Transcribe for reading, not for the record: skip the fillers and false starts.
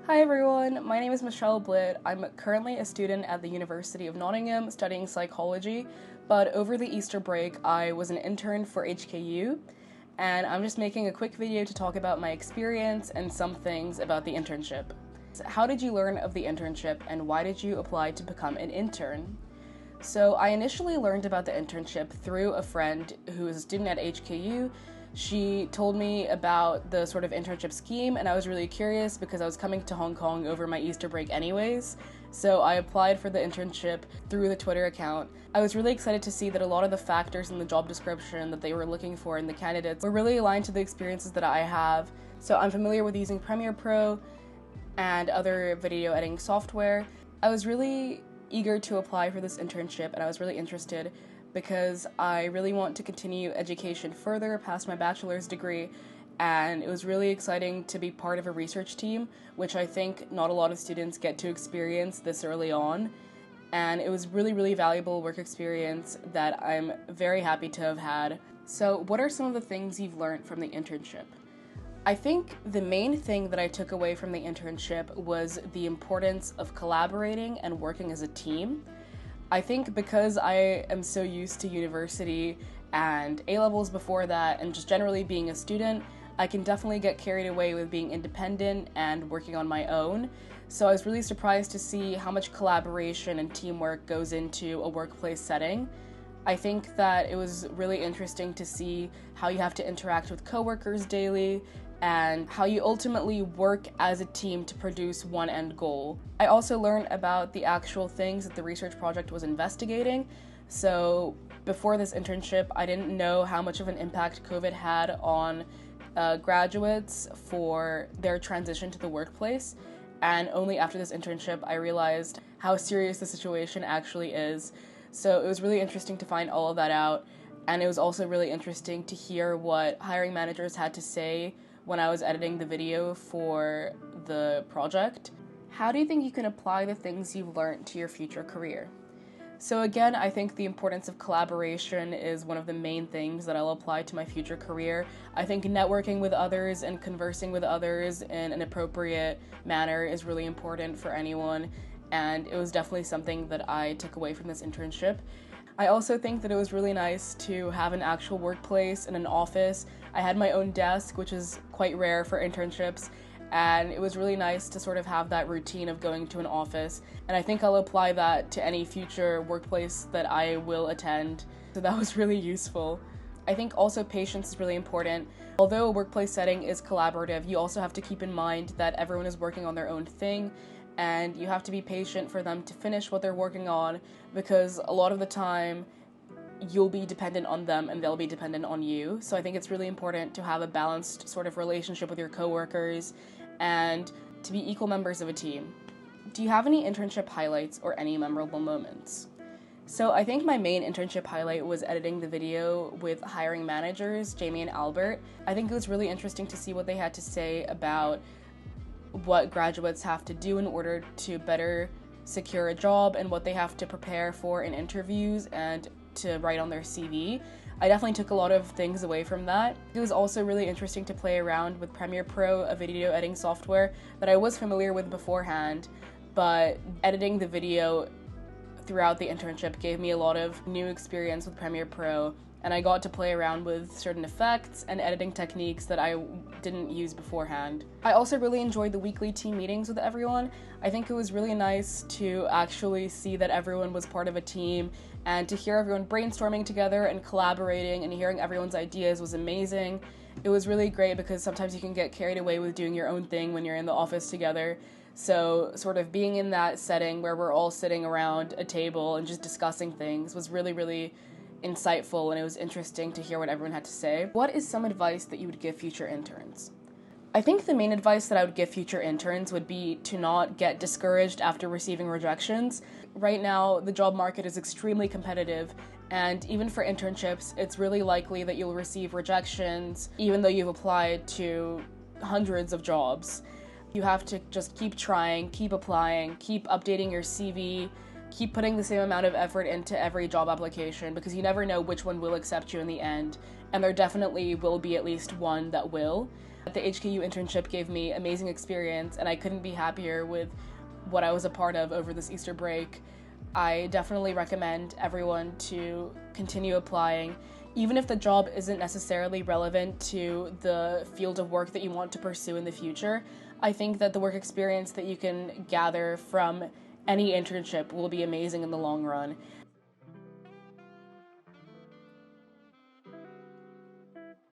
Hi everyone, my name is Michelle Blit. I'm currently a student at the University of Nottingham studying psychology, but over the Easter break I was an intern for HKU, and I'm just making a quick video to talk about my experience and some things about the internship. How did you learn of the internship and why did you apply to become an intern? So I initially learned about the internship through a friend who is a student at HKU. She told me about the sort of internship scheme, and I was really curious because I was coming to Hong Kong over my Easter break anyways. So I applied for the internship through the Twitter account. I was really excited to see that a lot of the factors in the job description that they were looking for in the candidates were really aligned to the experiences that I have. So I'm familiar with using Premiere Pro and other video editing software. I was really eager to apply for this internship, and I was really interested because I really want to continue education further past my bachelor's degree, and it was really exciting to be part of a research team, which I think not a lot of students get to experience this early on, and it was really valuable work experience that I'm very happy to have had. So what are some of the things you've learned from the internship? I think the main thing that I took away from the internship was the importance of collaborating and working as a team. I think because I am so used to university and A-levels before that and just generally being a student, I can definitely get carried away with being independent and working on my own. So I was really surprised to see how much collaboration and teamwork goes into a workplace setting. I think that it was really interesting to see how you have to interact with coworkers daily and how you ultimately work as a team to produce one end goal. I also learned about the actual things that the research project was investigating. So before this internship, I didn't know how much of an impact COVID had on graduates for their transition to the workplace. And only after this internship, I realized how serious the situation actually is. So it was really interesting to find all of that out. And it was also really interesting to hear what hiring managers had to say when I was editing the video for the project. How do you think you can apply the things you've learned to your future career? So again, I think the importance of collaboration is one of the main things that I'll apply to my future career. I think networking with others and conversing with others in an appropriate manner is really important for anyone, and it was definitely something that I took away from this internship. I also think that it was really nice to have an actual workplace and an office. I had my own desk, which is quite rare for internships, and it was really nice to sort of have that routine of going to an office, and I think I'll apply that to any future workplace that I will attend, so that was really useful. I think also patience is really important. Although a workplace setting is collaborative, you also have to keep in mind that everyone is working on their own thing, and you have to be patient for them to finish what they're working on, because a lot of the time you'll be dependent on them and they'll be dependent on you. So I think it's really important to have a balanced sort of relationship with your coworkers and to be equal members of a team. Do you have any internship highlights or any memorable moments? So I think my main internship highlight was editing the video with hiring managers, Jamie and Albert. I think it was really interesting to see what they had to say about what graduates have to do in order to better secure a job and what they have to prepare for in interviews and to write on their CV. I definitely took a lot of things away from that. It was also really interesting to play around with Premiere Pro, a video editing software that I was familiar with beforehand, but editing the video throughout the internship gave me a lot of new experience with Premiere Pro, and I got to play around with certain effects and editing techniques that I didn't use beforehand. I also really enjoyed the weekly team meetings with everyone. I think it was really nice to actually see that everyone was part of a team, and to hear everyone brainstorming together and collaborating and hearing everyone's ideas was amazing. It was really great because sometimes you can get carried away with doing your own thing when you're in the office together. So sort of being in that setting where we're all sitting around a table and just discussing things was really insightful, and it was interesting to hear what everyone had to say. What is some advice that you would give future interns? I think the main advice that I would give future interns would be to not get discouraged after receiving rejections. Right now, the job market is extremely competitive, and even for internships, it's really likely that you'll receive rejections even though you've applied to hundreds of jobs. You have to just keep trying, keep applying, keep updating your CV, keep putting the same amount of effort into every job application, because you never know which one will accept you in the end, and there definitely will be at least one that will. The HKU internship gave me amazing experience, and I couldn't be happier with what I was a part of over this Easter break. I definitely recommend everyone to continue applying, even if the job isn't necessarily relevant to the field of work that you want to pursue in the future. I think that the work experience that you can gather from any internship will be amazing in the long run.